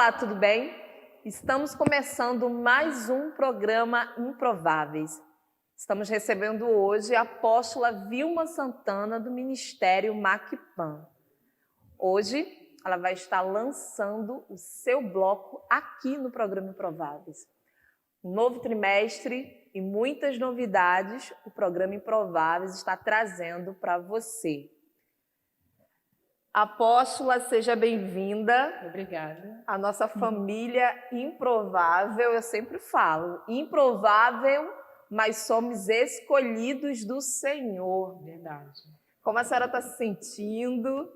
Olá, tudo bem? Estamos começando mais um programa Improváveis. Estamos recebendo hoje a apóstola Vilma Santana do Ministério Macpan. Hoje ela vai estar lançando o seu bloco aqui no programa Improváveis. Um novo trimestre e muitas novidades o programa Improváveis está trazendo para você. Apóstola, seja bem-vinda. Obrigada. A nossa família improvável, eu sempre falo, improvável, mas somos escolhidos do Senhor. Verdade. Como a senhora está se sentindo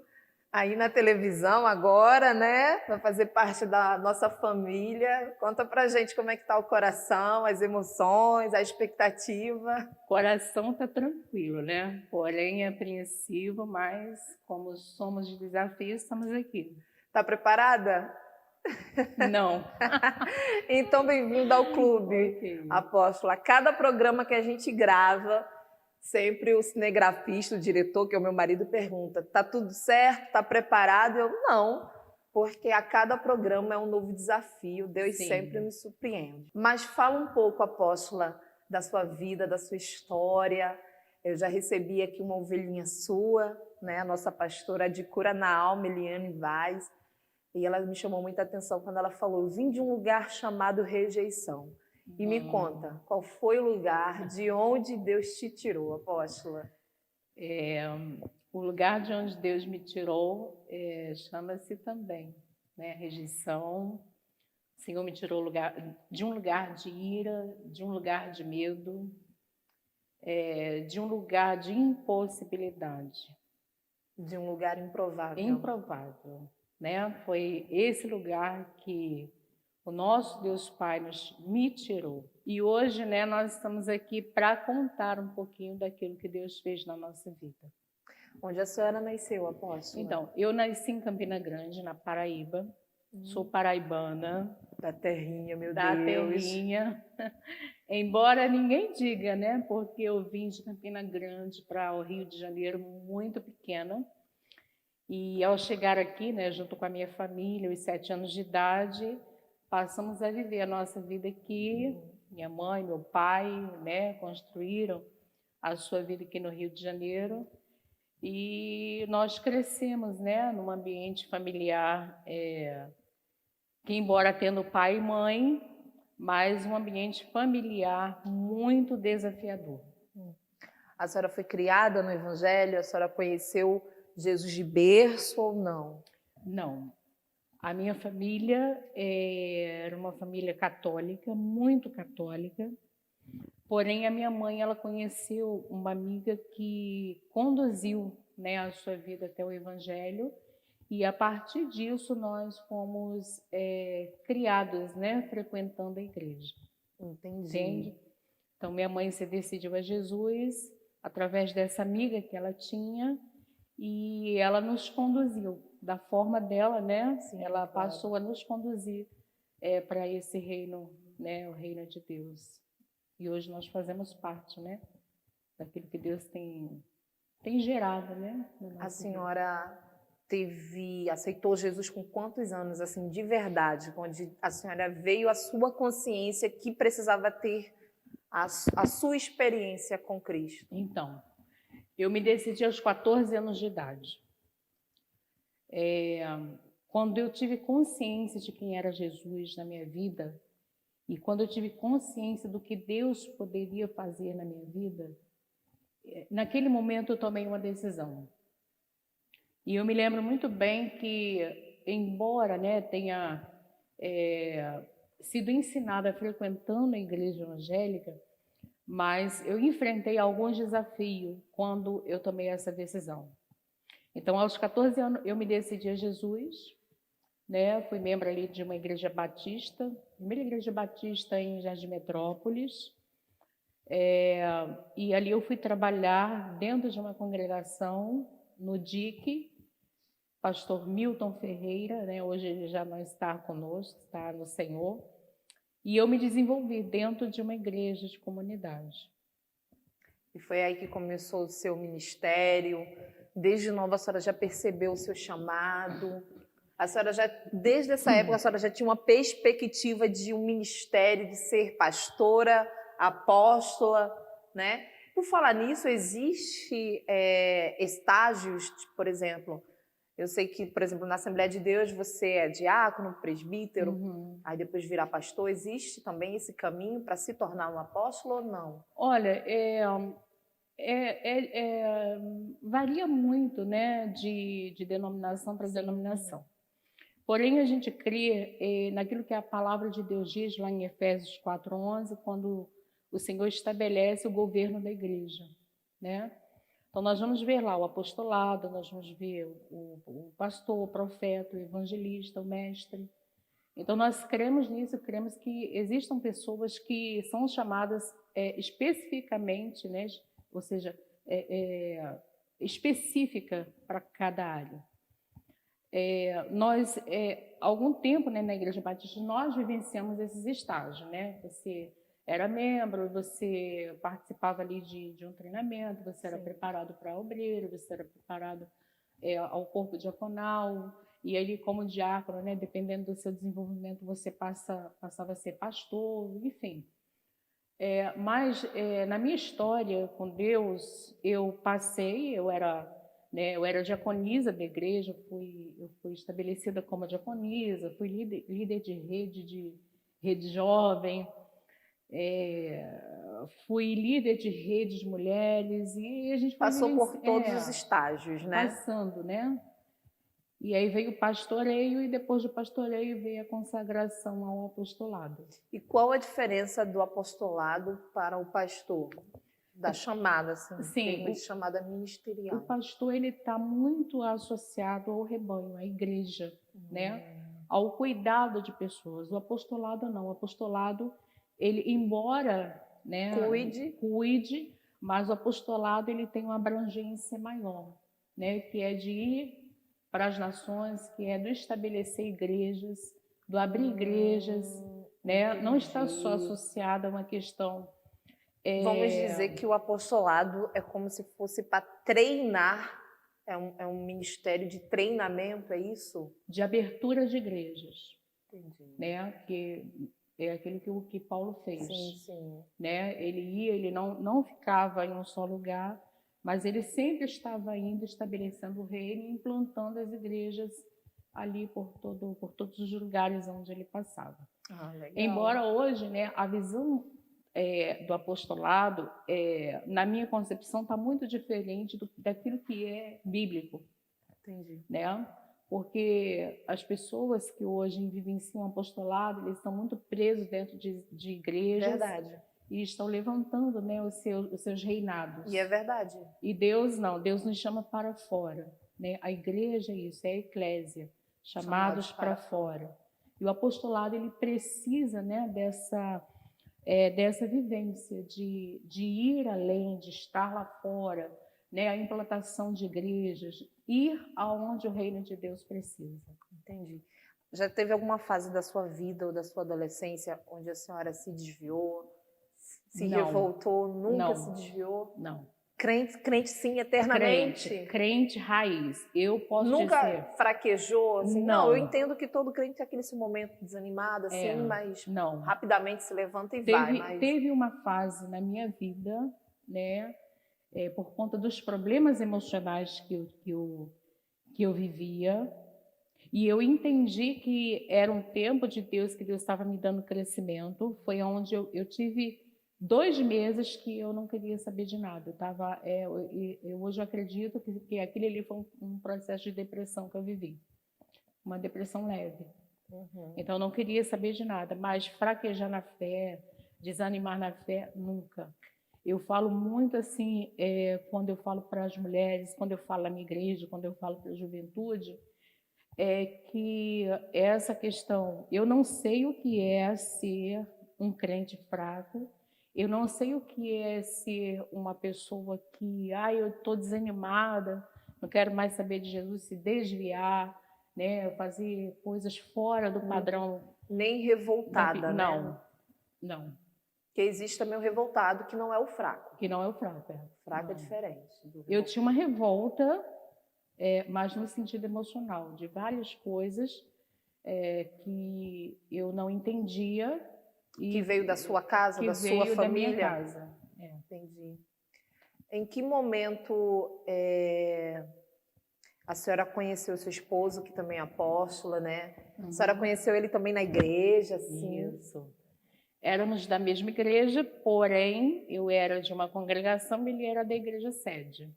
aí na televisão agora, né? Vai fazer parte da nossa família. Conta pra gente como é que está o coração, as emoções, a expectativa. O coração está tranquilo, né? Porém é apreensivo, mas como somos de desafio, estamos aqui. Está preparada? Não. Então, bem-vindo ao clube, Ok. Apóstola. Cada programa que a gente grava, sempre o cinegrafista, o diretor, que é o meu marido, pergunta: tá tudo certo? Tá preparado? Eu, não, porque a cada programa é um novo desafio, Deus Sim. sempre nos surpreende. Mas fala um pouco, Apóstola, da sua vida, da sua história. Eu já recebi aqui uma ovelhinha sua, né? A nossa pastora de cura na alma, Eliane Vaz. E ela me chamou muita atenção quando ela falou: eu vim de um lugar chamado rejeição. E me conta, qual foi o lugar, de onde Deus te tirou, apóstola? O lugar de onde Deus me tirou chama-se também, né? Rejeição. O Senhor me tirou de um lugar de ira, de um lugar de medo, de um lugar de impossibilidade. De um lugar improvável. Improvável, né? Foi esse lugar que o nosso Deus Pai me tirou. E hoje, né, nós estamos aqui para contar um pouquinho daquilo que Deus fez na nossa vida. Onde a senhora nasceu, apóstola? Então, eu nasci em Campina Grande, na Paraíba. Sou paraibana. Da terrinha, meu da Deus. terrinha. Embora ninguém diga, né? Porque eu vim de Campina Grande para o Rio de Janeiro muito pequena. E ao chegar aqui, né, junto com a minha família, aos 7 anos de idade, passamos a viver a nossa vida aqui. Minha mãe, meu pai, né, construíram a sua vida aqui no Rio de Janeiro. E nós crescemos, né, num ambiente familiar que, embora tendo pai e mãe, mas um ambiente familiar muito desafiador. A senhora foi criada no Evangelho? A senhora conheceu Jesus de berço ou não? Não. A minha família era uma família católica, muito católica. Porém, a minha mãe, ela conheceu uma amiga que conduziu, né, a sua vida até o Evangelho. E a partir disso nós fomos criados, né, frequentando a igreja. Entendi. Entende? Então minha mãe se decidiu a Jesus através dessa amiga que ela tinha e ela nos conduziu da forma dela, né? Sim, ela claro. passou a nos conduzir para esse reino, né, o reino de Deus. E hoje nós fazemos parte, né, daquilo que Deus tem gerado, né? A senhora aceitou Jesus com quantos anos, assim, de verdade? Onde a senhora veio à sua consciência que precisava ter a sua experiência com Cristo? Então, eu me decidi aos 14 anos de idade. Quando eu tive consciência de quem era Jesus na minha vida e quando eu tive consciência do que Deus poderia fazer na minha vida, naquele momento eu tomei uma decisão. E eu me lembro muito bem que, embora, né, tenha sido ensinada frequentando a igreja evangélica, mas eu enfrentei alguns desafios quando eu tomei essa decisão. Então, aos 14 anos, eu me decidi a Jesus, né? Fui membro ali de uma igreja batista, primeira igreja batista em Jardim Metrópolis. E ali eu fui trabalhar dentro de uma congregação no DIC, pastor Milton Ferreira, né? Hoje ele já não está conosco, está no Senhor. E eu me desenvolvi dentro de uma igreja de comunidade. E foi aí que começou o seu ministério? Desde nova a senhora já percebeu o seu chamado? A senhora já, desde essa época, a senhora já tinha uma perspectiva de um ministério, de ser pastora, apóstola, né? Por falar nisso, existe estágios, por exemplo, eu sei que, por exemplo, na Assembleia de Deus você é diácono, presbítero, Uhum. aí depois virar pastor. Existe também esse caminho para se tornar um apóstolo ou não? Olha, varia muito, né, de denominação para denominação. Porém, a gente crê naquilo que a palavra de Deus diz lá em Efésios 4:11, quando o Senhor estabelece o governo da igreja, né? Então, nós vamos ver lá o apostolado, nós vamos ver o pastor, o profeta, o evangelista, o mestre. Então, nós cremos nisso, cremos que existam pessoas que são chamadas especificamente, né? Ou seja, específica para cada área. Nós, algum tempo, né, na Igreja Batista, nós vivenciamos esses estágios, né? Você era membro, você participava ali de um treinamento, você era preparado para obreiro, você era preparado ao corpo diaconal, e aí, como diácono, né, dependendo do seu desenvolvimento, você passava a ser pastor, enfim. Mas na minha história com Deus, eu era diaconisa da igreja, eu fui estabelecida como diaconisa, fui líder de rede jovem, fui líder de rede de mulheres, e a gente Passou por todos os estágios, né? Passando, né? E aí veio o pastoreio, e depois do pastoreio veio a consagração ao apostolado. E qual a diferença do apostolado para o pastor? Da chamada, assim, Sim, termo de chamada ministerial. O pastor, ele está muito associado ao rebanho, à igreja, né? Ao cuidado de pessoas. O apostolado não. O apostolado, ele, embora, né, cuide, mas o apostolado, ele tem uma abrangência maior, né? Que é de ir para as nações, que é do estabelecer igrejas, do abrir igrejas, né? Não está só associado a uma questão... Vamos dizer que o apostolado é como se fosse para treinar, é um ministério de treinamento, é isso? De abertura de igrejas. Entendi. Né? Que é aquilo que Paulo fez. Sim, sim. Né? Ele ia, ele não ficava em um só lugar, mas ele sempre estava indo, estabelecendo o reino e implantando as igrejas ali por todos os lugares onde ele passava. Legal. Embora hoje, né, a visão do apostolado, na minha concepção, está muito diferente daquilo que é bíblico. Entendi. Né? Porque as pessoas que hoje vivenciam apostolado, eles estão muito presos dentro de igrejas. Verdade. E estão levantando, né, os seus reinados. E é verdade. E Deus não, Deus nos chama para fora. Né? A igreja é isso, é a eclésia, chamados para fora. E o apostolado, ele precisa, né, dessa vivência de ir além, de estar lá fora, né, a implantação de igrejas, ir aonde o reino de Deus precisa. Entendi. Já teve alguma fase da sua vida ou da sua adolescência onde a senhora se desviou, se revoltou, nunca se desviou? Não. Crente sim, eternamente? Crente raiz. Eu posso nunca dizer... fraquejou? Assim? Não. Eu entendo que todo crente tem aquele momento desanimado, assim, mas rapidamente se levanta e vai. Mas... Teve uma fase na minha vida, né, por conta dos problemas emocionais que eu vivia, e eu entendi que era um tempo de Deus, que Deus estava me dando crescimento. Foi onde eu tive 2 meses que eu não queria saber de nada. Hoje eu acredito que aquele ali foi um processo de depressão que eu vivi, uma depressão leve. Então eu não queria saber de nada, mas fraquejar na fé, desanimar na fé, nunca. Eu falo muito assim, quando eu falo para as mulheres, quando eu falo na minha igreja, quando eu falo para a juventude, que essa questão, eu não sei o que é ser um crente fraco, eu não sei o que é ser uma pessoa que, eu estou desanimada, não quero mais saber de Jesus, se desviar, né, fazer coisas fora do padrão. Nem revoltada, né? Não. Que existe também o revoltado, que não é o fraco. Que não é o fraco. O fraco é diferente. Eu tinha uma revolta, mas no sentido emocional, de várias coisas que eu não entendia. Que veio da sua casa, da sua família? Da minha casa. Entendi. Em que momento a senhora conheceu seu esposo, que também é apóstola, né? A senhora conheceu ele também na igreja, assim? Isso. Éramos da mesma igreja, porém, eu era de uma congregação e ele era da igreja sede.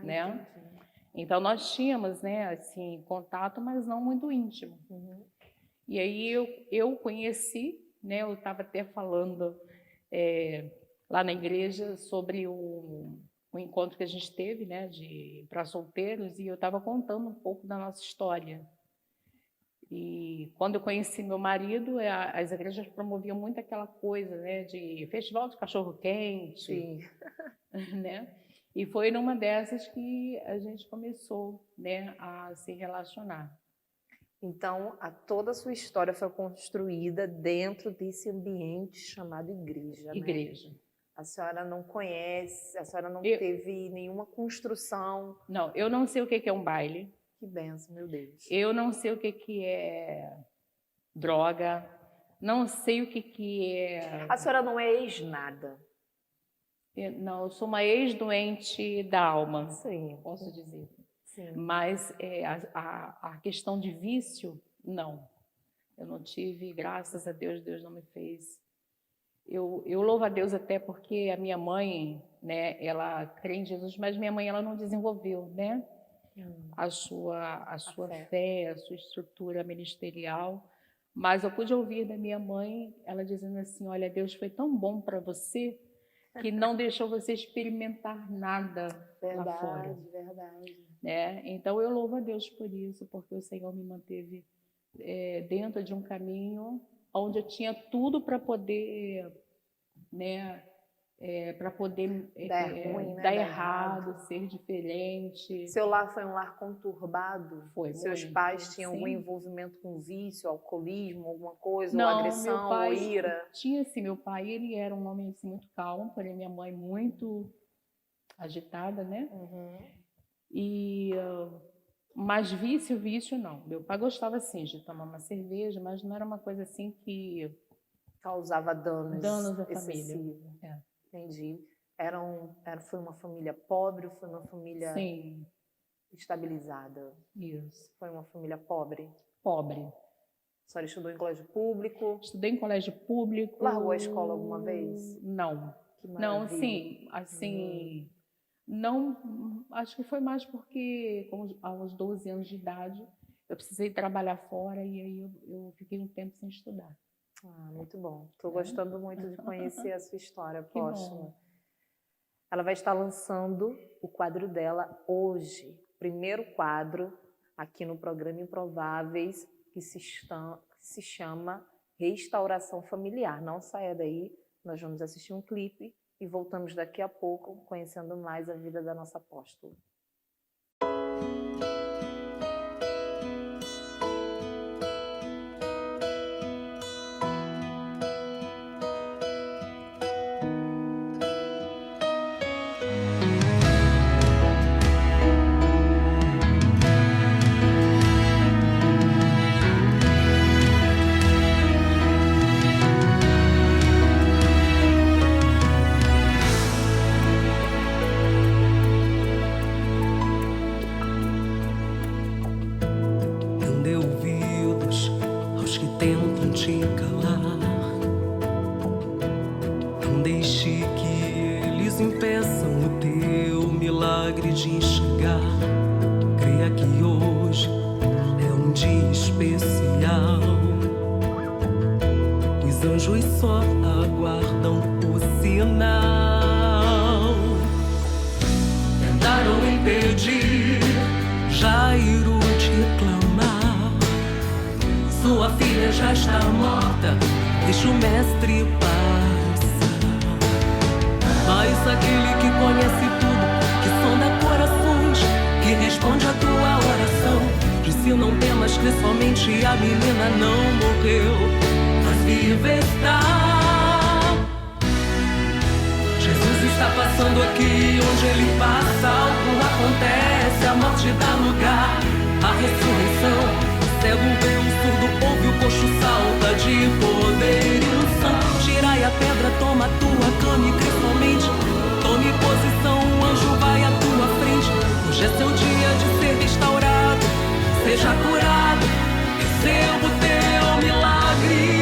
Né? Entendi. Então, nós tínhamos, né, assim, contato, mas não muito íntimo. E aí eu conheci, né, eu estava até falando lá na igreja sobre o encontro que a gente teve, né, para solteiros, e eu estava contando um pouco da nossa história. E quando eu conheci meu marido, as igrejas promoviam muito aquela coisa, né, de festival de cachorro-quente, né? E foi numa dessas que a gente começou, né, a se relacionar. Então, toda a sua história foi construída dentro desse ambiente chamado igreja, né? Igreja. A senhora não conhece, a senhora não teve nenhuma construção. Não, eu não sei o que é um baile. Que benção, meu Deus. Eu não sei o que é droga, não sei o que é... A senhora não é ex-nada? Não, eu sou uma ex-doente da alma, Sim. posso dizer. Sim. Mas a questão de vício, não. Eu não tive, graças a Deus, Deus não me fez. Eu louvo a Deus até porque a minha mãe, né, ela crê em Jesus, mas minha mãe ela não desenvolveu, né, a sua fé, a sua estrutura ministerial. Mas eu pude ouvir da minha mãe, ela dizendo assim, olha, Deus foi tão bom para você que não deixou você experimentar nada lá fora. Verdade. Né? Então eu louvo a Deus por isso, porque o Senhor me manteve dentro de um caminho onde eu tinha tudo para poder, né, para poder dar errado, ser diferente. Seu lar foi um lar conturbado? Foi. Seus muito, pais tinham sim. algum envolvimento com vício, alcoolismo, alguma coisa, não, ou agressão, meu pai, ou ira? Tinha assim, meu pai, ele era um homem assim, muito calmo, porém minha mãe muito agitada, né? Mas vício não. Meu pai gostava assim de tomar uma cerveja, mas não era uma coisa assim que causava danos à família. Entendi. Foi uma família pobre ou foi uma família Sim. estabilizada? Isso. Foi uma família pobre? Pobre. A senhora estudou em colégio público? Estudei em colégio público. Largou a escola alguma vez? Não. Que maravilha. Não, sim. Assim, não, acho que foi mais porque aos 12 anos de idade eu precisei trabalhar fora e aí eu fiquei um tempo sem estudar. Muito bom. Estou gostando muito de conhecer a sua história, apóstola. bom. Ela vai estar lançando o quadro dela hoje. Primeiro quadro aqui no programa Improváveis, que se chama Restauração Familiar. Não saia daí, nós vamos assistir um clipe e voltamos daqui a pouco conhecendo mais a vida da nossa apóstola. Passando aqui, onde ele passa, algo acontece, a morte dá lugar à ressurreição. O cego vê, o surdo ouve, o coxo salta de poder e unção. Tirai a pedra, toma a tua cama e crê somente. Tome posição, o anjo vai à tua frente. Hoje é seu dia de ser restaurado. Seja curado, receba o teu milagre.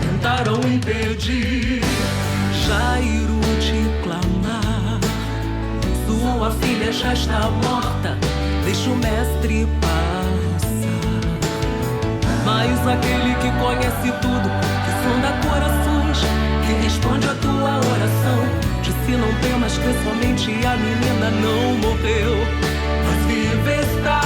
Tentaram impedir Jairo de clamar. Sua filha já está morta, deixa o mestre passar. Mas aquele que conhece tudo, que sonda corações, que responde a tua oração, disse não temas, que somente a menina não morreu, mas vive está.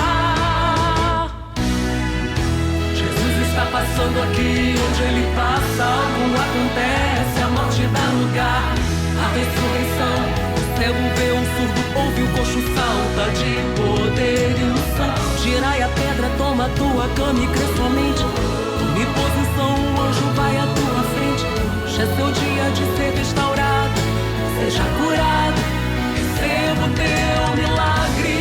Jesus está passando aqui, onde ele passa algo acontece, a morte dá lugar à ressurreição. O cego vê, o surdo ouve, o coxo salta de poder e unção. Tirai a pedra, toma a tua cama e crê somente. Tome posição, o anjo vai à tua frente. Hoje é seu dia de ser restaurado. Seja curado, receba o teu milagre.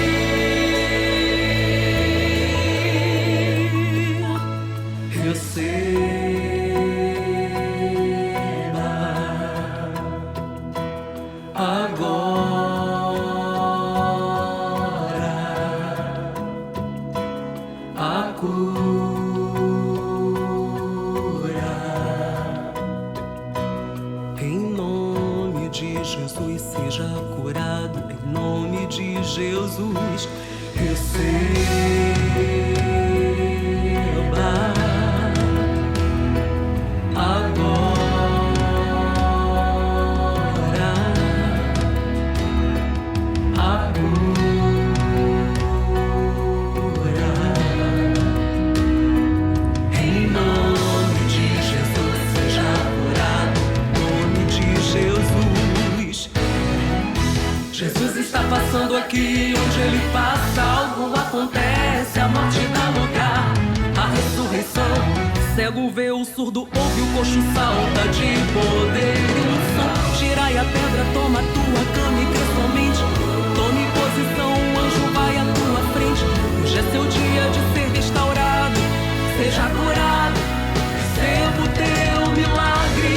Receba agora a cura. Em nome de Jesus, seja curado. Em nome de Jesus, receba agora a cura. Em nome de Jesus, seja curado. Em nome de Jesus. Jesus está passando aqui, onde ele passa algo acontece, a morte dá lugar à ressurreição. O cego vê, o surdo ouve, o coxo salta de poder e unção. Tirai a pedra, toma a tua cama e crê somente. Tome posição, o anjo vai à tua frente. Hoje é seu dia de ser restaurado. Seja curado, receba o teu milagre.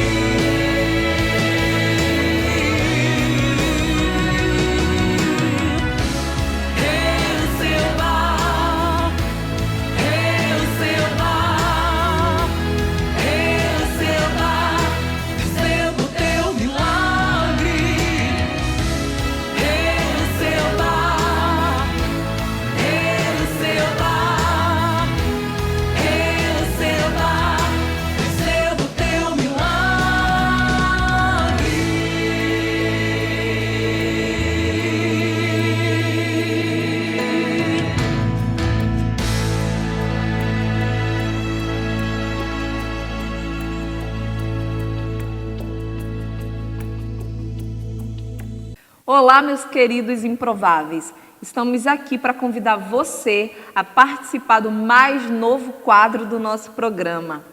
Olá, meus queridos improváveis. Estamos aqui para convidar você a participar do mais novo quadro do nosso programa,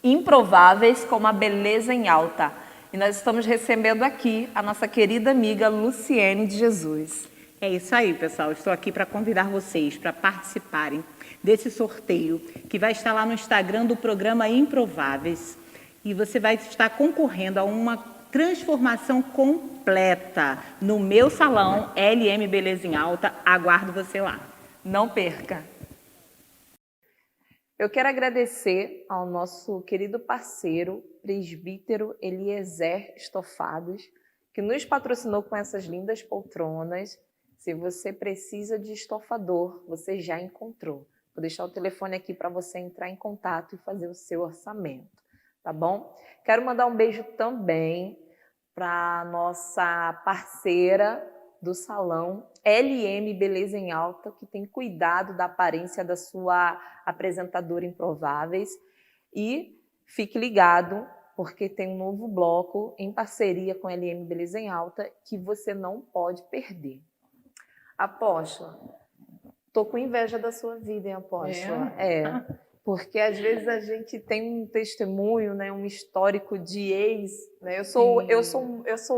Improváveis com a Beleza em Alta. E nós estamos recebendo aqui a nossa querida amiga Luciene de Jesus. É isso aí, pessoal. Estou aqui para convidar vocês para participarem desse sorteio que vai estar lá no Instagram do programa Improváveis. E você vai estar concorrendo a uma transformação completa no meu salão LM Beleza em Alta. Aguardo você lá. Não perca! Eu quero agradecer ao nosso querido parceiro, presbítero Eliezer Estofados, que nos patrocinou com essas lindas poltronas. Se você precisa de estofador, você já encontrou. Vou deixar o telefone aqui para você entrar em contato e fazer o seu orçamento, tá bom? Quero mandar um beijo também para nossa parceira do salão LM Beleza em Alta, que tem cuidado da aparência da sua apresentadora Improváveis. E fique ligado, porque tem um novo bloco em parceria com LM Beleza em Alta que você não pode perder. Apóstola, tô com inveja da sua vida, hein, Apóstola? Porque às vezes a gente tem um testemunho, né, um histórico de ex, né? Eu sou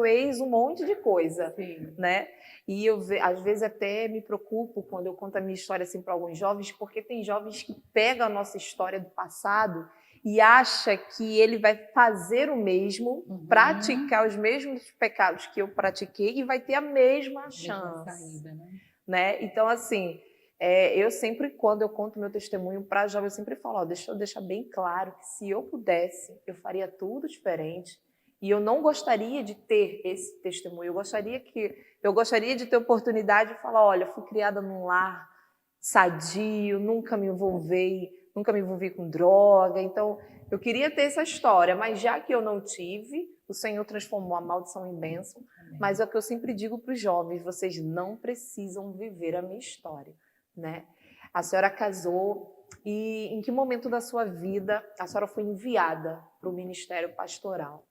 ex um monte de coisa, Sim. né? E às vezes até me preocupo quando eu conto a minha história assim para alguns jovens, porque tem jovens que pegam a nossa história do passado e acha que ele vai fazer o mesmo, praticar os mesmos pecados que eu pratiquei e vai ter a mesma chance, saída, né? Então, assim, eu sempre, quando eu conto meu testemunho para jovens, eu sempre falo, ó, deixa eu deixar bem claro que se eu pudesse, eu faria tudo diferente e eu não gostaria de ter esse testemunho. Eu gostaria de ter oportunidade de falar, olha, fui criada num lar sadio, nunca me envolvi com droga. Então, eu queria ter essa história, mas já que eu não tive, o Senhor transformou a maldição em bênção. Mas é o que eu sempre digo para os jovens, vocês não precisam viver a minha história, né? A senhora casou e em que momento da sua vida a senhora foi enviada para o ministério pastoral?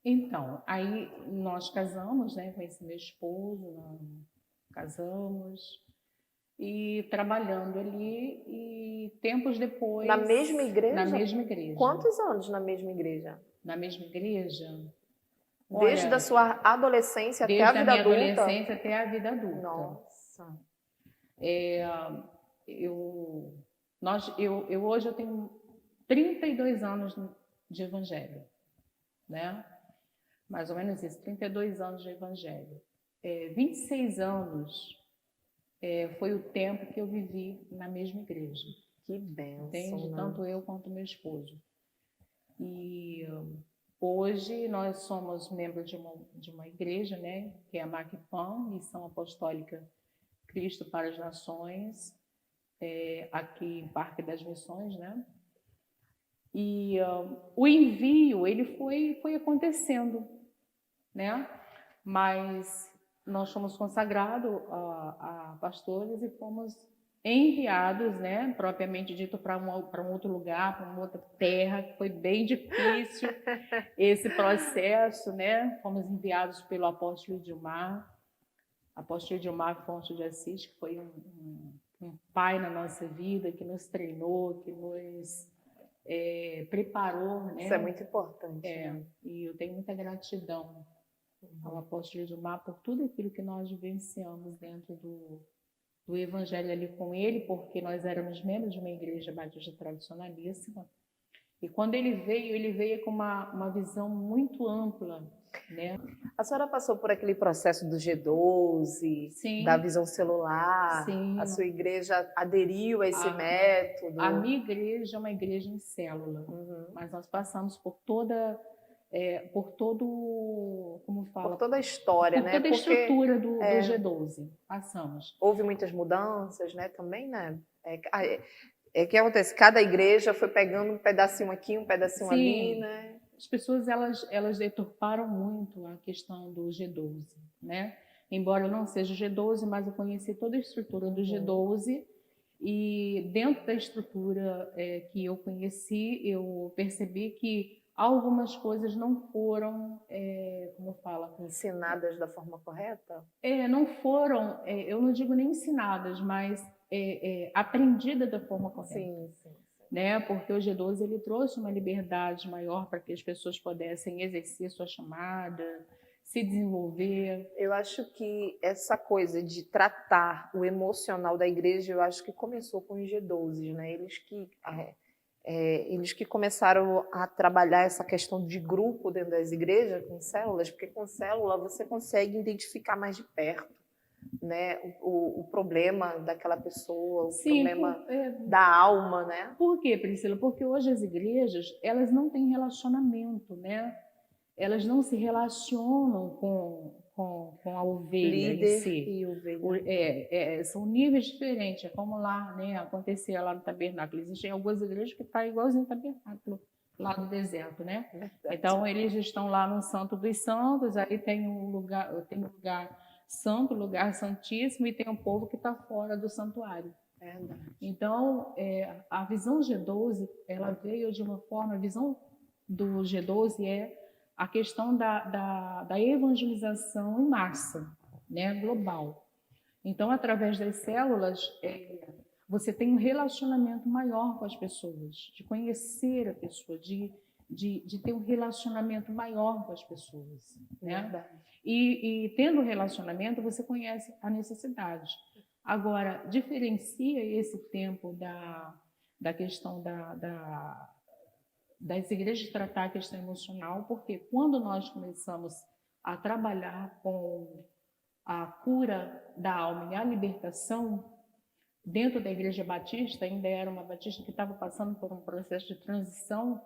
Então, aí nós casamos, né? Conheci meu esposo, casamos e trabalhando ali e tempos depois... Na mesma igreja? Na mesma igreja. Quantos anos na mesma igreja? Na mesma igreja? Desde a sua adolescência até a vida adulta? Desde a minha adolescência até a vida adulta. Nossa! Hoje eu tenho 32 anos de evangelho, né? Mais ou menos isso, 32 anos de evangelho. 26 anos foi o tempo que eu vivi na mesma igreja. Que bênção, entende? né? Tanto eu quanto meu esposo. E hoje nós somos membros de uma igreja, né? Que é a MACPAN, Missão Apostólica Cristo para as Nações, aqui em Parque das Missões, né? E o envio, ele foi acontecendo, né? Mas nós fomos consagrados a pastores e fomos enviados, né? Propriamente dito, para um outro lugar, para uma outra terra, que foi bem difícil esse processo, né? Fomos enviados pelo apóstolo Edilmar Afonso de Assis, que foi um pai na nossa vida, que nos treinou, que nos preparou, né? Isso é muito importante. Né? E eu tenho muita gratidão ao apóstolo Edilmar por tudo aquilo que nós vivenciamos dentro do evangelho ali com ele, porque nós éramos membros de uma igreja batista tradicionalíssima. E quando ele veio com uma visão muito ampla, né? A senhora passou por aquele processo do G12, Sim. Da visão celular? Sim. A sua igreja aderiu a esse método? A minha igreja é uma igreja em célula, mas nós passamos por toda a história, por né? toda a estrutura do G12, passamos. Houve muitas mudanças, né? Também, né? Que acontece, cada igreja foi pegando um pedacinho aqui, um pedacinho ali, né? As pessoas, elas deturparam muito a questão do G12, né? Embora eu não seja G12, mas eu conheci toda a estrutura do G12 e dentro da estrutura que eu conheci, eu percebi que algumas coisas não foram, ensinadas da forma correta? Não foram, eu não digo nem ensinadas, mas aprendidas da forma correta. Sim. Né? Porque o G12 ele trouxe uma liberdade maior para que as pessoas pudessem exercer sua chamada, se desenvolver. Eu acho que essa coisa de tratar o emocional da igreja, eu acho que começou com os G12, né? Eles que começaram a trabalhar essa questão de grupo dentro das igrejas, com células, porque com célula você consegue identificar mais de perto, né, o problema daquela pessoa, problema da alma, né? Por quê, Priscila? Porque hoje as igrejas, elas não têm relacionamento, né? Elas não se relacionam com a ovelha líder em si. E ovelha. São níveis diferentes, é como lá, né, acontecia lá no tabernáculo. Existem algumas igrejas que estão igualzinho ao tabernáculo, lá do deserto, né? Então, eles estão lá no Santo dos Santos, aí tem um lugar santo, lugar santíssimo, e tem um povo que está fora do santuário. Então, a visão G12, ela veio de uma forma, a visão do G12 é a questão da evangelização em massa, né, global. Então, através das células, você tem um relacionamento maior com as pessoas, de conhecer a pessoa, de ter um relacionamento maior com as pessoas, né? E tendo um relacionamento, você conhece a necessidade. Agora, diferencia esse tempo da questão das igrejas tratar a questão emocional, porque quando nós começamos a trabalhar com a cura da alma e a libertação, dentro da igreja batista, ainda era uma batista que estava passando por um processo de transição,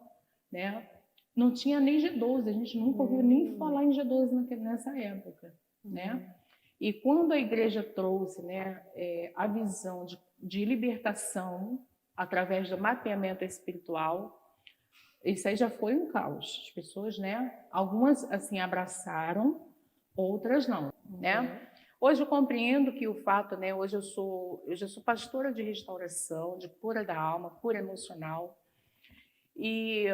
né? Não tinha nem G12, a gente nunca ouviu nem falar em G12 nessa época, né? E quando a igreja trouxe, né, a visão de libertação através do mapeamento espiritual, isso aí já foi um caos. As pessoas, né, algumas assim abraçaram, outras não, né? Hoje eu compreendo que o fato, né, hoje eu já sou pastora de restauração, de cura da alma, cura emocional. E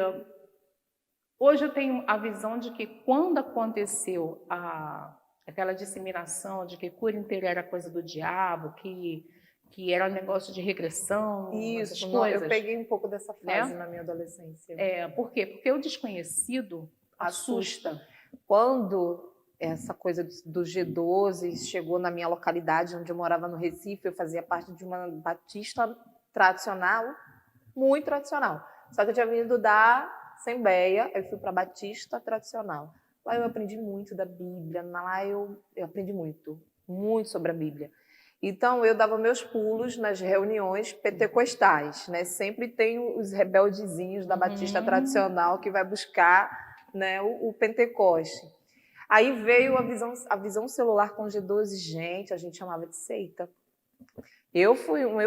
hoje eu tenho a visão de que quando aconteceu aquela disseminação de que cura inteira era coisa do diabo, que era um negócio de regressão, essas coisas. Eu peguei um pouco dessa fase, né, na minha adolescência. Por quê? Porque o desconhecido assusta. Quando essa coisa do G12 chegou na minha localidade, onde eu morava no Recife, eu fazia parte de uma batista tradicional, muito tradicional. Só que eu tinha vindo da Assembleia, eu fui para a Batista tradicional. Lá eu aprendi muito da Bíblia, lá eu aprendi muito sobre a Bíblia. Então, eu dava meus pulos nas reuniões pentecostais, né? Sempre tem os rebeldezinhos da Batista tradicional que vai buscar, né, o Pentecoste. Aí veio a visão celular com G12, gente, a gente chamava de seita. Eu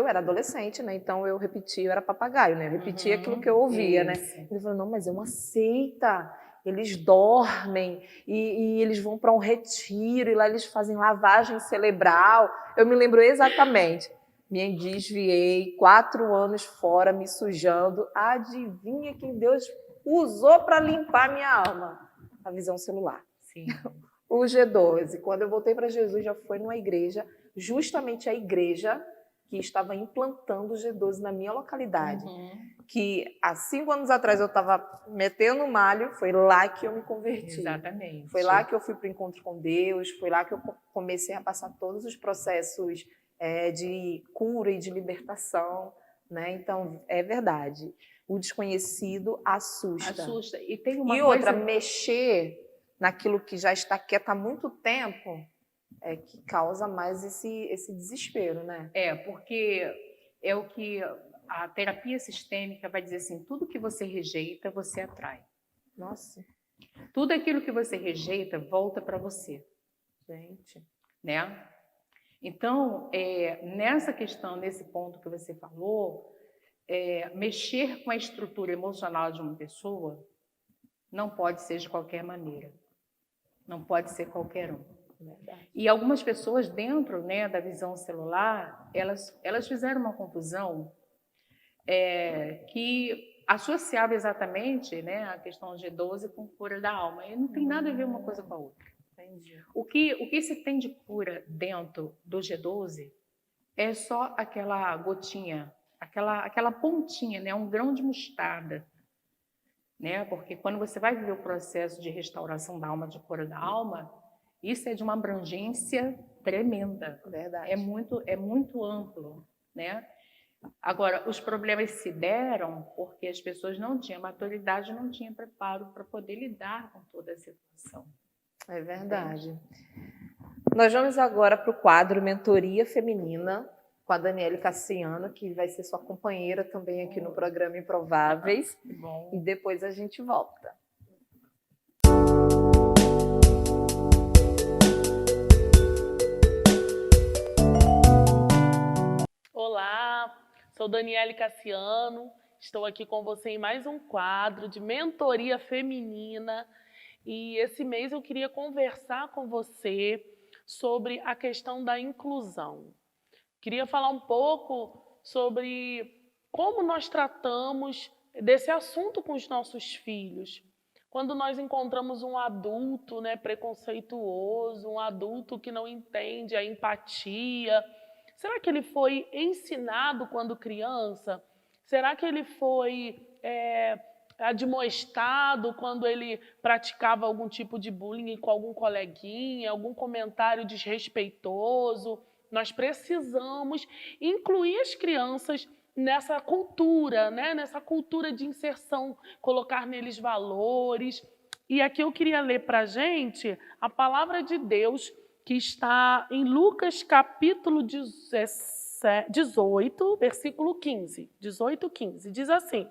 era adolescente, né? Então eu repetia, eu era papagaio, né? Eu repetia aquilo que eu ouvia, né? Ele falou, não, mas é uma seita. Eles dormem e eles vão para um retiro e lá eles fazem lavagem cerebral. Eu me lembro exatamente. Me desviei, 4 anos fora, me sujando. Adivinha quem Deus usou para limpar minha alma? A visão celular. Sim. O G12. Quando eu voltei para Jesus, já foi numa igreja, justamente a igreja que estava implantando o G12 na minha localidade. Que há 5 anos atrás eu estava metendo malho, foi lá que eu me converti. Exatamente. Foi lá que eu fui para o encontro com Deus, foi lá que eu comecei a passar todos os processos de cura e de libertação, né? Então, é verdade. O desconhecido assusta. Assusta. E tem uma outra, mexer naquilo que já está quieto há muito tempo é que causa mais esse desespero, né? Porque é o que a terapia sistêmica vai dizer assim, tudo que você rejeita, você atrai. Nossa. Tudo aquilo que você rejeita, volta para você. Gente. Né? Então, nessa questão, nesse ponto que você falou, mexer com a estrutura emocional de uma pessoa não pode ser de qualquer maneira. Não pode ser qualquer um. E algumas pessoas dentro, né, da visão celular, elas fizeram uma confusão que associava exatamente, né, a questão G12 com cura da alma. E não tem nada a ver uma coisa com a outra. Entendi. O que se tem de cura dentro do G12 é só aquela gotinha, aquela pontinha, né, um grão de mostarda. Né? Porque quando você vai viver o processo de restauração da alma, de cura da alma, isso é de uma abrangência tremenda. Verdade. É muito amplo, né? Agora, os problemas se deram porque as pessoas não tinham maturidade, não tinham preparo para poder lidar com toda a situação. É verdade. Nós vamos agora para o quadro Mentoria Feminina, com a Daniele Cassiano, que vai ser sua companheira também aqui no programa Improváveis. Bom. E depois a gente volta. Olá, sou Daniele Cassiano, estou aqui com você em mais um quadro de mentoria feminina e esse mês eu queria conversar com você sobre a questão da inclusão. Queria falar um pouco sobre como nós tratamos desse assunto com os nossos filhos. Quando nós encontramos um adulto, né, preconceituoso, um adulto que não entende a empatia, Será que ele foi ensinado quando criança? Será que ele foi admoestado quando ele praticava algum tipo de bullying com algum coleguinha, algum comentário desrespeitoso? Nós precisamos incluir as crianças nessa cultura, né? Nessa cultura de inserção, colocar neles valores. E aqui eu queria ler para a gente a palavra de Deus que está em Lucas capítulo 18, versículo 15. 18, 15. Diz assim: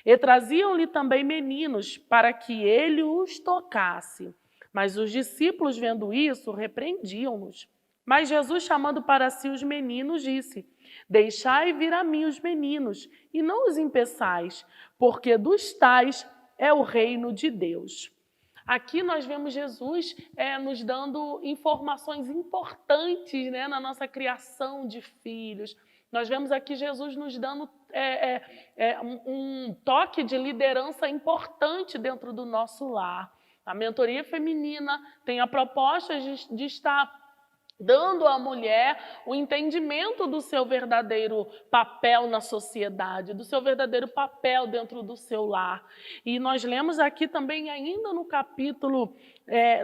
E traziam-lhe também meninos para que ele os tocasse. Mas os discípulos, vendo isso, repreendiam-nos. Mas Jesus, chamando para si os meninos, disse: Deixai vir a mim os meninos, e não os impeçais, porque dos tais é o reino de Deus. Aqui nós vemos Jesus nos dando informações importantes, né, na nossa criação de filhos. Nós vemos aqui Jesus nos dando um toque de liderança importante dentro do nosso lar. A mentoria feminina tem a proposta de estar dando à mulher o entendimento do seu verdadeiro papel na sociedade, do seu verdadeiro papel dentro do seu lar. E nós lemos aqui também ainda no capítulo,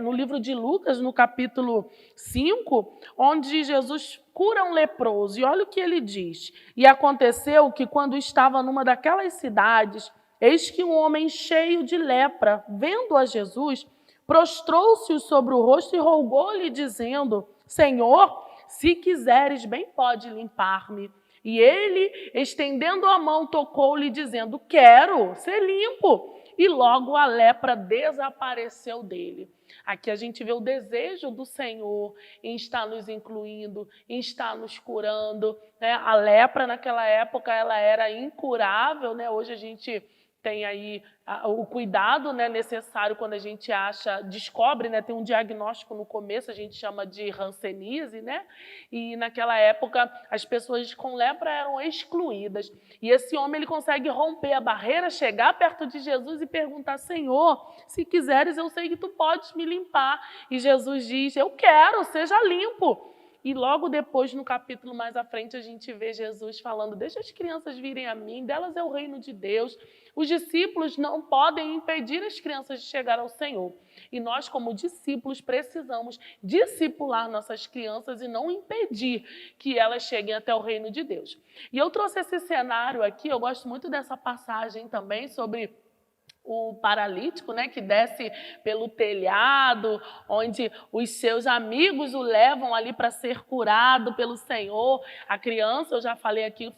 no livro de Lucas, no capítulo 5, onde Jesus cura um leproso. E olha o que ele diz: E aconteceu que quando estava numa daquelas cidades, eis que um homem cheio de lepra, vendo a Jesus, prostrou-se sobre o rosto e rogou-lhe, dizendo: Senhor, se quiseres, bem pode limpar-me. E ele, estendendo a mão, tocou-lhe, dizendo: Quero ser limpo. E logo a lepra desapareceu dele. Aqui a gente vê o desejo do Senhor em estar nos incluindo, em estar nos curando, né? A lepra naquela época ela era incurável, né? Hoje a gente tem aí o cuidado, né, necessário quando a gente descobre, né, tem um diagnóstico no começo, a gente chama de hanseníase, né? E naquela época as pessoas com lepra eram excluídas. E esse homem ele consegue romper a barreira, chegar perto de Jesus e perguntar: Senhor, se quiseres, eu sei que tu podes me limpar. E Jesus diz: Eu quero, seja limpo. E logo depois, no capítulo mais à frente, a gente vê Jesus falando: Deixa as crianças virem a mim, delas é o reino de Deus. Os discípulos não podem impedir as crianças de chegar ao Senhor. E nós, como discípulos, precisamos discipular nossas crianças e não impedir que elas cheguem até o reino de Deus. E eu trouxe esse cenário aqui, eu gosto muito dessa passagem também sobre o paralítico, né, que desce pelo telhado, onde os seus amigos o levam ali para ser curado pelo Senhor. A criança, eu já falei aqui,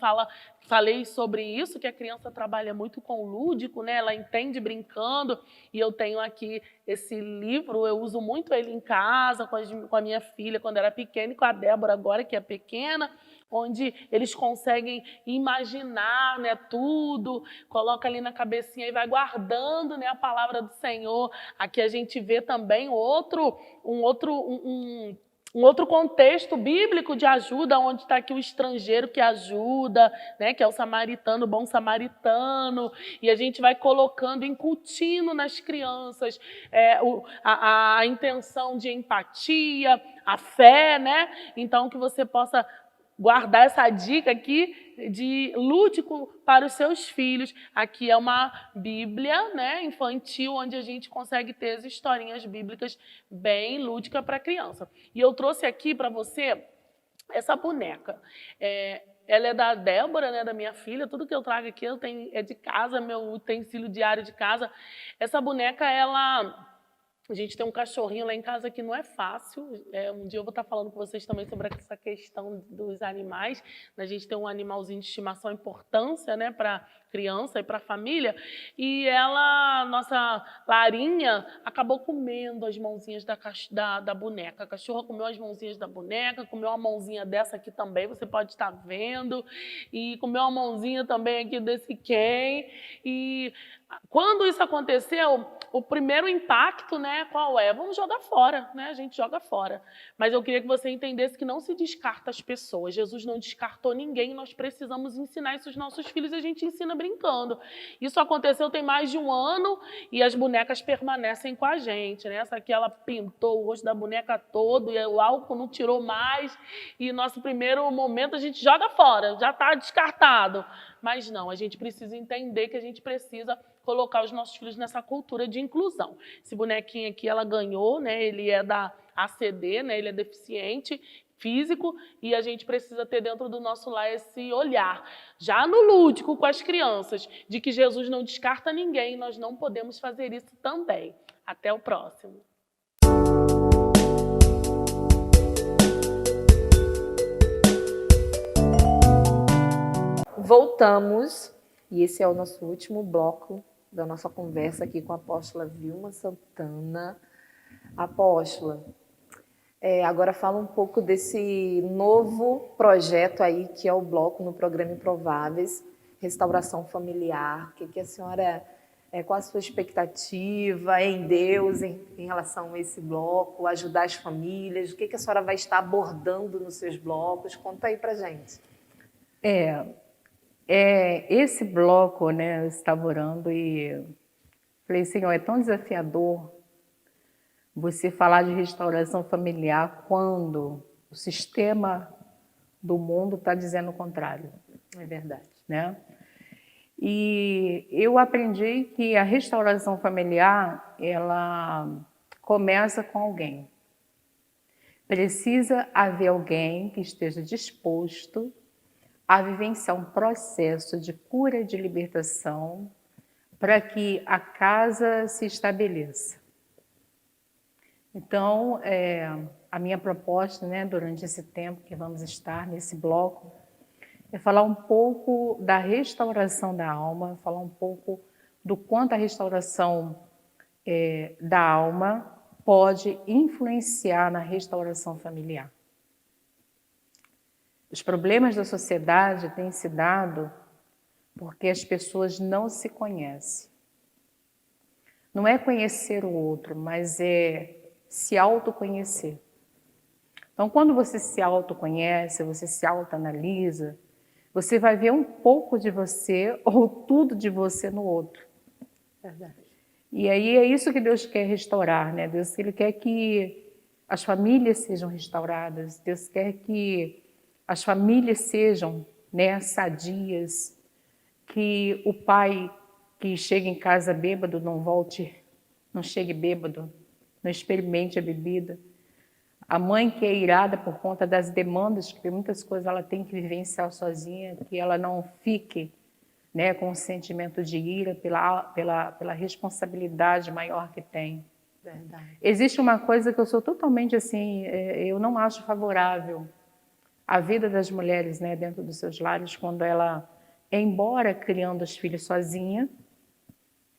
falei sobre isso, que a criança trabalha muito com o lúdico, né? Ela entende brincando, e eu tenho aqui esse livro, eu uso muito ele em casa, com a minha filha quando era pequena, e com a Débora agora, que é pequena, onde eles conseguem imaginar, né, tudo, coloca ali na cabecinha e vai guardando, né, a palavra do Senhor. Aqui a gente vê também um outro contexto bíblico de ajuda, onde está aqui o estrangeiro que ajuda, né, que é o samaritano, o bom samaritano, e a gente vai colocando, incutindo nas crianças a intenção de empatia, a fé, né? Então, que você possa guardar essa dica aqui de lúdico para os seus filhos. Aqui é uma Bíblia, né, infantil, onde a gente consegue ter as historinhas bíblicas bem lúdica para a criança. E eu trouxe aqui para você essa boneca. Ela é da Débora, né, da minha filha. Tudo que eu trago aqui é de casa, meu utensílio diário de casa. Essa boneca, a gente tem um cachorrinho lá em casa que não é fácil. Um dia eu vou estar falando com vocês também sobre essa questão dos animais. A gente tem um animalzinho de estimação, a importância, né, para criança e para a família. E nossa Larinha, acabou comendo as mãozinhas da boneca. A cachorra comeu as mãozinhas da boneca, comeu uma mãozinha dessa aqui também, você pode estar vendo. E comeu uma mãozinha também aqui desse Ken. E quando isso aconteceu, o primeiro impacto, né, qual é? Vamos jogar fora, né? A gente joga fora. Mas eu queria que você entendesse que não se descarta as pessoas. Jesus não descartou ninguém, nós precisamos ensinar isso aos nossos filhos, e a gente ensina brincando. Isso aconteceu tem mais de um ano e as bonecas permanecem com a gente, né? Essa aqui, ela pintou o rosto da boneca todo e o álcool não tirou mais. E nosso primeiro momento a gente joga fora, já está descartado. Mas não, a gente precisa entender que a gente precisa colocar os nossos filhos nessa cultura de inclusão. Esse bonequinho aqui, ela ganhou, né? Ele é da ACD, né? Ele é deficiente físico e a gente precisa ter dentro do nosso lar esse olhar, já no lúdico com as crianças, de que Jesus não descarta ninguém, nós não podemos fazer isso também. Até o próximo. Voltamos, e esse é o nosso último bloco da nossa conversa aqui com a apóstola Vilma Santana. Apóstola, agora fala um pouco desse novo projeto aí, que é o bloco no programa Improváveis, Restauração Familiar. O que a senhora, qual a sua expectativa em Deus em relação a esse bloco, ajudar as famílias? O que a senhora vai estar abordando nos seus blocos? Conta aí pra gente. Esse bloco, né, eu estava orando e falei, Senhor, é tão desafiador você falar de restauração familiar quando o sistema do mundo está dizendo o contrário. É verdade. Né? E eu aprendi que a restauração familiar, ela começa com alguém. Precisa haver alguém que esteja disposto a vivenciar um processo de cura e de libertação para que a casa se estabeleça. Então, a minha proposta, né, durante esse tempo que vamos estar nesse bloco, é falar um pouco da restauração da alma, falar um pouco do quanto a restauração da alma pode influenciar na restauração familiar. Os problemas da sociedade têm se dado porque as pessoas não se conhecem. Não é conhecer o outro, mas é se autoconhecer. Então, quando você se autoconhece, você se autoanalisa, você vai ver um pouco de você ou tudo de você no outro. Verdade. E aí é isso que Deus quer restaurar, né? Deus, Ele quer que as famílias sejam restauradas. Deus quer que as famílias sejam, né, sadias, que o pai que chega em casa bêbado não chegue bêbado, não experimente a bebida. A mãe que é irada por conta das demandas, que muitas coisas ela tem que vivenciar sozinha, que ela não fique, né, com um sentimento de ira pela responsabilidade maior que tem. Verdade. Existe uma coisa que eu sou totalmente assim, eu não acho favorável à vida das mulheres, né, dentro dos seus lares, quando ela, embora criando os filhos sozinha,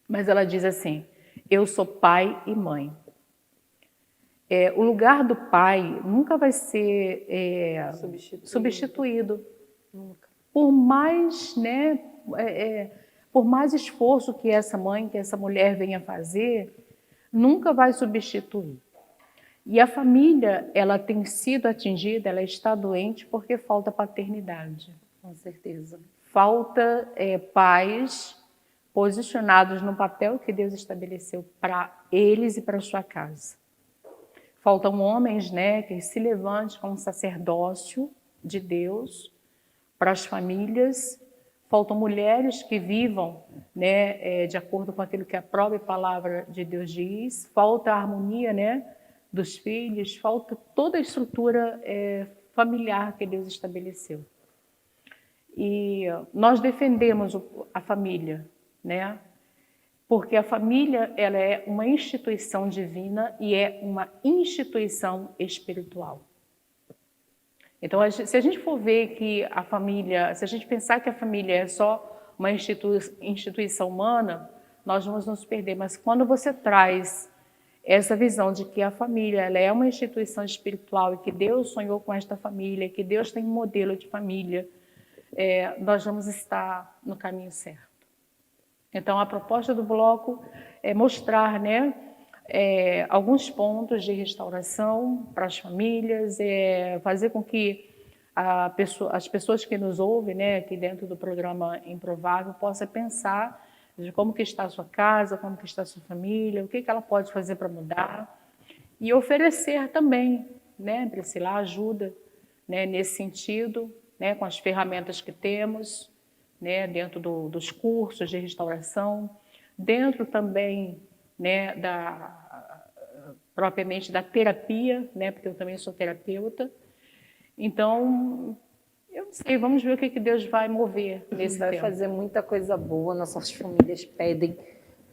mas ela diz assim, eu sou pai e mãe. O lugar do pai nunca vai ser substituído. Nunca. Por mais, né, por mais esforço que essa mãe, que essa mulher venha fazer, nunca vai substituir. E a família, ela tem sido atingida, ela está doente porque falta paternidade. Com certeza. Falta pais posicionados no papel que Deus estabeleceu para eles e para a sua casa. Faltam homens, né, que se levantem com um sacerdócio de Deus para as famílias. Faltam mulheres que vivam, né, de acordo com aquilo que a própria palavra de Deus diz. Falta a harmonia, né, dos filhos. Falta toda a estrutura familiar que Deus estabeleceu. E nós defendemos a família, né? Porque a família, ela é uma instituição divina e é uma instituição espiritual. Então, se a gente for ver que a família, se a gente pensar que a família é só uma instituição humana, nós vamos nos perder. Mas quando você traz essa visão de que a família, ela é uma instituição espiritual e que Deus sonhou com esta família, que Deus tem um modelo de família, nós vamos estar no caminho certo. Então, a proposta do bloco é mostrar, né, alguns pontos de restauração para as famílias, fazer com que as pessoas que nos ouvem, né, aqui dentro do programa Improvável, possam pensar de como que está a sua casa, como que está a sua família, o que ela pode fazer para mudar e oferecer também, né, Priscila, ajuda, né, nesse sentido, né, com as ferramentas que temos, né, dentro dos cursos de restauração, dentro também, né, propriamente da terapia, né, porque eu também sou terapeuta. Então, eu não sei, vamos ver o que Deus vai mover nesse Vai tempo. fazer muita coisa boa, nossas famílias pedem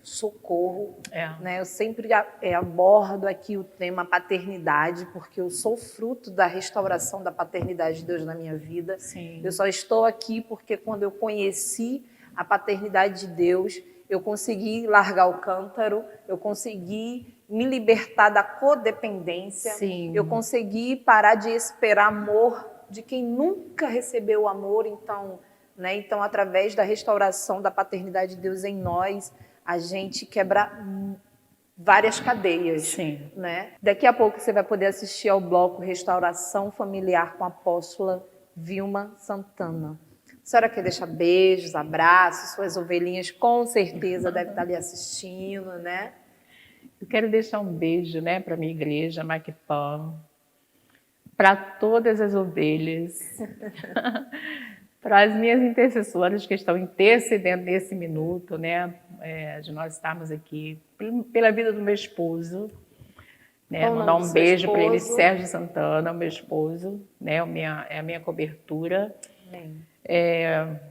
socorro. Né? Eu sempre abordo aqui o tema paternidade, porque eu sou fruto da restauração da paternidade de Deus na minha vida. Sim. Eu só estou aqui porque quando eu conheci a paternidade de Deus, eu consegui largar o cântaro, eu consegui me libertar da codependência, Sim. eu consegui parar de esperar amor de quem nunca recebeu amor. Então, né, então, através da restauração da paternidade de Deus em nós, a gente quebra várias cadeias. Sim. Né? Daqui a pouco você vai poder assistir ao bloco Restauração Familiar com a apóstola Vilma Santana. A senhora quer deixar beijos, abraços, suas ovelhinhas com certeza devem estar ali assistindo, né? Eu quero deixar um beijo, né, para a minha igreja, Macpã, para todas as ovelhas, para as minhas intercessoras que estão intercedendo nesse minuto, né, de nós estarmos aqui, pela vida do meu esposo, né, mandar um beijo para ele, Sérgio Santana, o meu esposo, né, é a minha cobertura. Amém.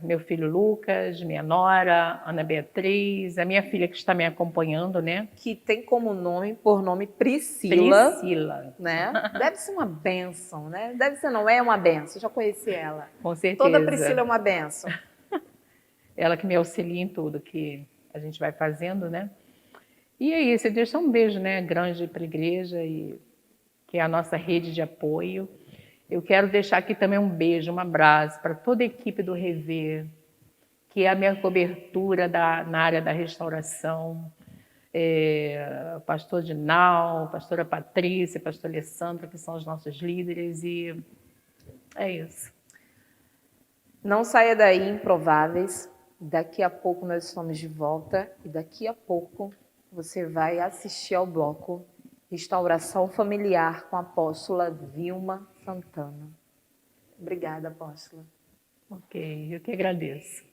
Meu filho Lucas, minha nora, Ana Beatriz, a minha filha que está me acompanhando, né? Que tem como nome, por nome, Priscila. Priscila. Né? Deve ser uma bênção, né? Deve ser, não é uma bênção, eu já conheci ela. Com certeza. Toda Priscila é uma bênção. Ela que me auxilia em tudo que a gente vai fazendo, né? E é isso, eu deixo um beijo, né, grande para a igreja, e que é a nossa rede de apoio. Eu quero deixar aqui também um beijo, um abraço para toda a equipe do Rever, que é a minha cobertura na área da restauração. O pastor Dinal, a pastora Patrícia, a pastora Alessandra, que são os nossos líderes, e é isso. Não saia daí, Improváveis. Daqui a pouco nós estamos de volta e daqui a pouco você vai assistir ao bloco Restauração Familiar com a apóstola Vilma Santana. Obrigada, apóstola. Ok, eu que agradeço.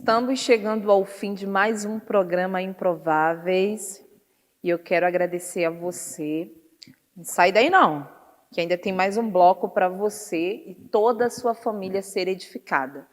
Estamos chegando ao fim de mais um programa Improváveis e eu quero agradecer a você. Não sai daí não, que ainda tem mais um bloco para você e toda a sua família ser edificada.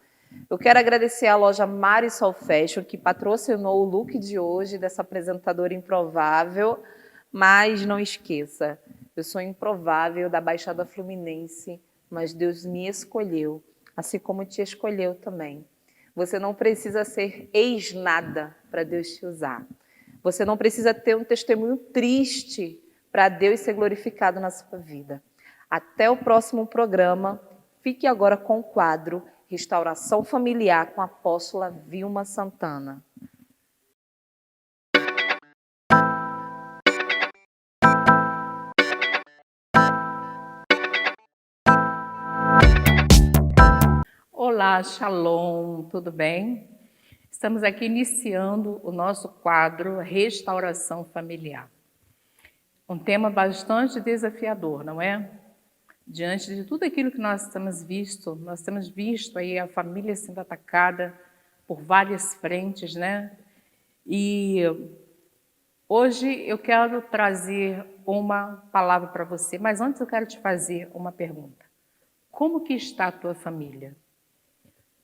Eu quero agradecer à loja Marisol Fashion, que patrocinou o look de hoje dessa apresentadora improvável, mas não esqueça, eu sou improvável da Baixada Fluminense, mas Deus me escolheu, assim como te escolheu também. Você não precisa ser ex-nada para Deus te usar. Você não precisa ter um testemunho triste para Deus ser glorificado na sua vida. Até o próximo programa. Fique agora com o quadro Restauração Familiar com a apóstola Vilma Santana. Olá, Shalom, tudo bem? Estamos aqui iniciando o nosso quadro Restauração Familiar. Um tema bastante desafiador, não é? Diante de tudo aquilo que nós temos visto aí a família sendo atacada por várias frentes, né? E hoje eu quero trazer uma palavra para você, mas antes eu quero te fazer uma pergunta. Como que está a tua família?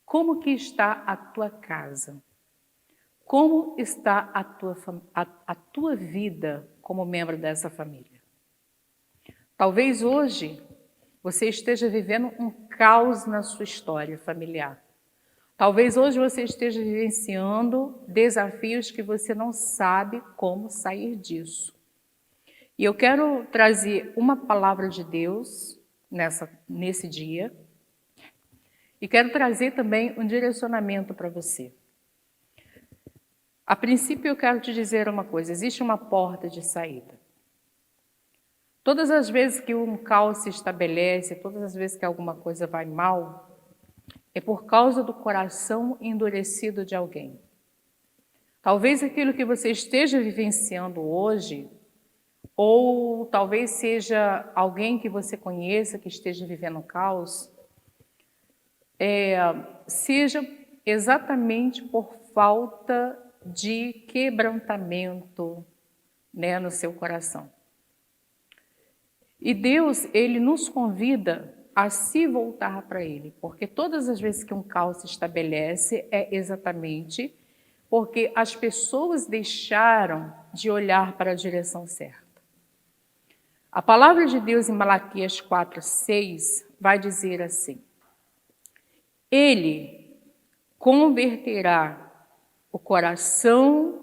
Como que está a tua casa? Como está a tua vida como membro dessa família? Talvez hoje você esteja vivendo um caos na sua história familiar. Talvez hoje você esteja vivenciando desafios que você não sabe como sair disso. E eu quero trazer uma palavra de Deus nesse dia. E quero trazer também um direcionamento para você. A princípio, eu quero te dizer uma coisa: existe uma porta de saída. Todas as vezes que um caos se estabelece, todas as vezes que alguma coisa vai mal, é por causa do coração endurecido de alguém. Talvez aquilo que você esteja vivenciando hoje, ou talvez seja alguém que você conheça que esteja vivendo um caos, seja exatamente por falta de quebrantamento, né, no seu coração. E Deus, Ele nos convida a se voltar para Ele, porque todas as vezes que um caos se estabelece é exatamente porque as pessoas deixaram de olhar para a direção certa. A palavra de Deus em Malaquias 4:6 vai dizer assim: Ele converterá o coração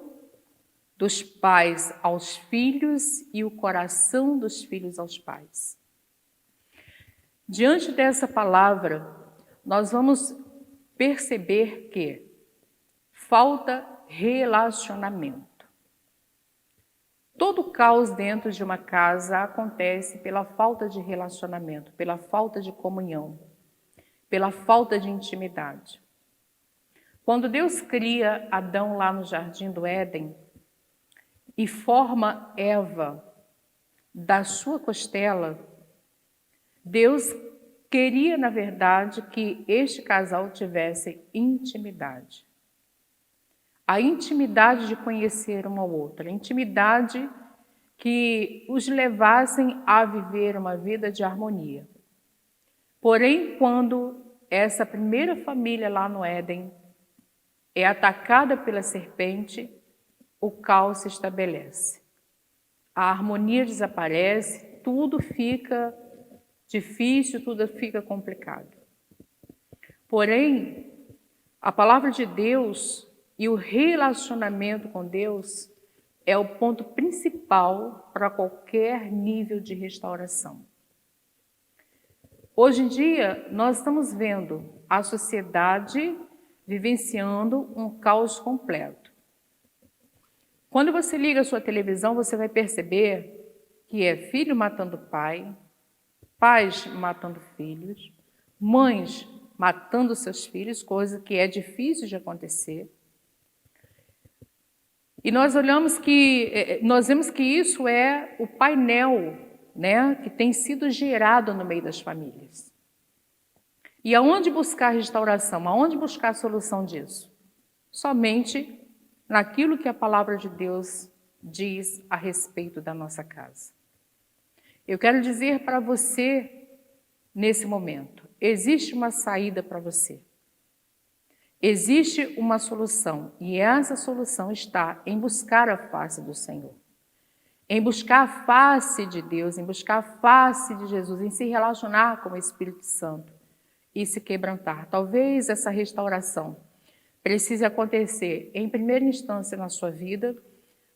dos pais aos filhos e o coração dos filhos aos pais. Diante dessa palavra, nós vamos perceber que falta relacionamento. Todo caos dentro de uma casa acontece pela falta de relacionamento, pela falta de comunhão, pela falta de intimidade. Quando Deus cria Adão lá no Jardim do Éden e forma Eva da sua costela, Deus queria, na verdade, que este casal tivesse intimidade. A intimidade de conhecer uma ou outra, a intimidade que os levassem a viver uma vida de harmonia. Porém, quando essa primeira família lá no Éden é atacada pela serpente, o caos se estabelece. A harmonia desaparece, tudo fica difícil, tudo fica complicado. Porém, a palavra de Deus e o relacionamento com Deus é o ponto principal para qualquer nível de restauração. Hoje em dia, nós estamos vendo a sociedade vivenciando um caos completo. Quando você liga a sua televisão, você vai perceber que é filho matando pai, pais matando filhos, mães matando seus filhos, coisa que é difícil de acontecer. E nós vemos que isso é o painel, né, que tem sido gerado no meio das famílias. E aonde buscar restauração? Aonde buscar a solução disso? somente naquilo que a palavra de Deus diz a respeito da nossa casa. Eu quero dizer para você, nesse momento, existe uma saída para você. Existe uma solução, e essa solução está em buscar a face do Senhor. Em buscar a face de Deus, em buscar a face de Jesus, em se relacionar com o Espírito Santo e se quebrantar. Talvez essa restauração precise acontecer em primeira instância na sua vida,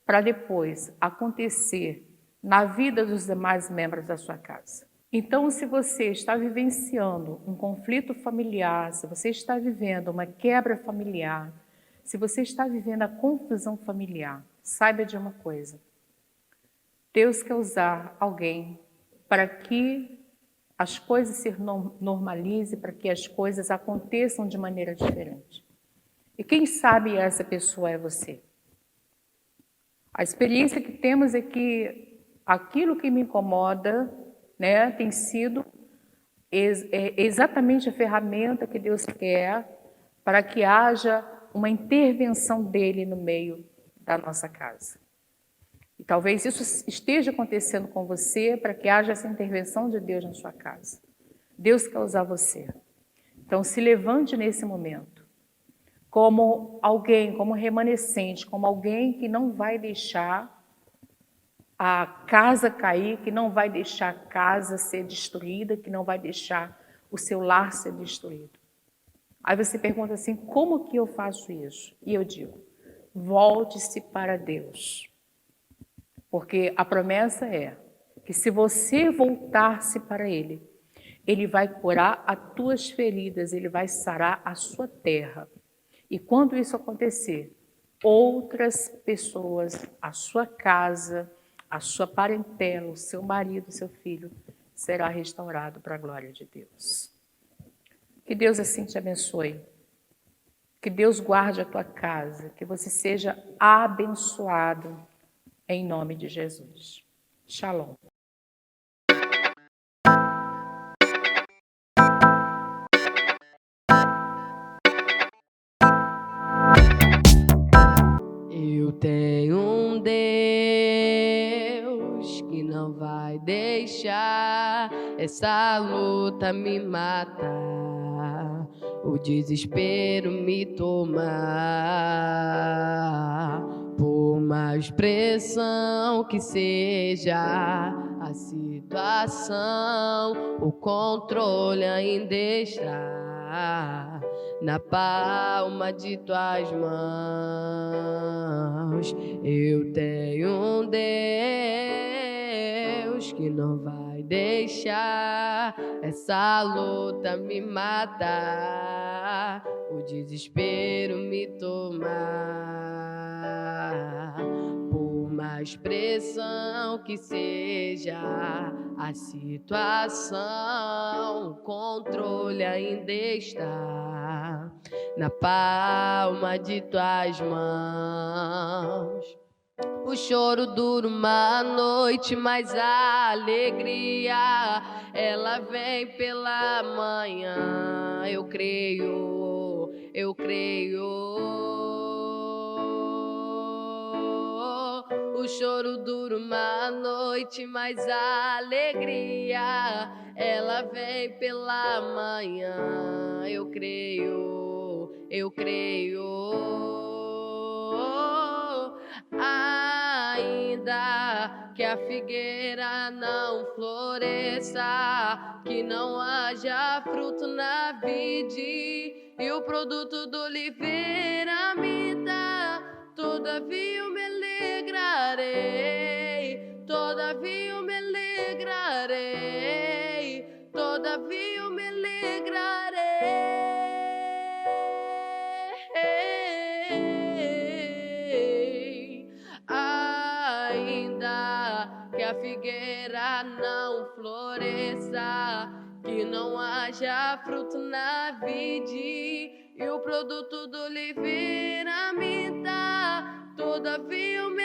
para depois acontecer na vida dos demais membros da sua casa. Então, se você está vivenciando um conflito familiar, se você está vivendo uma quebra familiar, se você está vivendo a confusão familiar, saiba de uma coisa: Deus quer usar alguém para que as coisas se normalizem, para que as coisas aconteçam de maneira diferente. E quem sabe essa pessoa é você. A experiência que temos é que aquilo que me incomoda, né, tem sido exatamente a ferramenta que Deus quer para que haja uma intervenção dele no meio da nossa casa. E talvez isso esteja acontecendo com você para que haja essa intervenção de Deus na sua casa. Deus quer usar você. Então, se levante nesse momento como alguém, como remanescente, como alguém que não vai deixar a casa cair, que não vai deixar a casa ser destruída, que não vai deixar o seu lar ser destruído. Aí você pergunta assim: como que eu faço isso? E eu digo: volte-se para Deus. Porque a promessa é que se você voltar-se para Ele, Ele vai curar as tuas feridas, Ele vai sarar a sua terra. E quando isso acontecer, outras pessoas, a sua casa, a sua parentela, o seu marido, o seu filho, será restaurado para a glória de Deus. Que Deus assim te abençoe. Que Deus guarde a tua casa, que você seja abençoado em nome de Jesus. Shalom. Eu tenho um Deus que não vai deixar essa luta me matar, o desespero me tomar. Por mais pressão que seja a situação, o controle ainda está na palma de tuas mãos. Eu tenho um Deus que não vai deixar essa luta me matar, o desespero me tomar. Por mais pressão que seja a situação, o controle ainda está na palma de tuas mãos. O choro dura uma noite, mas a alegria, ela vem pela manhã. Eu creio, eu creio. O choro dura uma noite, mas a alegria, ela vem pela manhã. Eu creio, eu creio. Ainda que a figueira não floresça, que não haja fruto na vide e o produto do oliveira minta, todavia eu me alegrarei, todavia eu me alegrarei, todavia eu me alegrarei. Ainda que a figueira não floresça, que não haja fruto na vide e o produto do oliveira minta, todavia eu me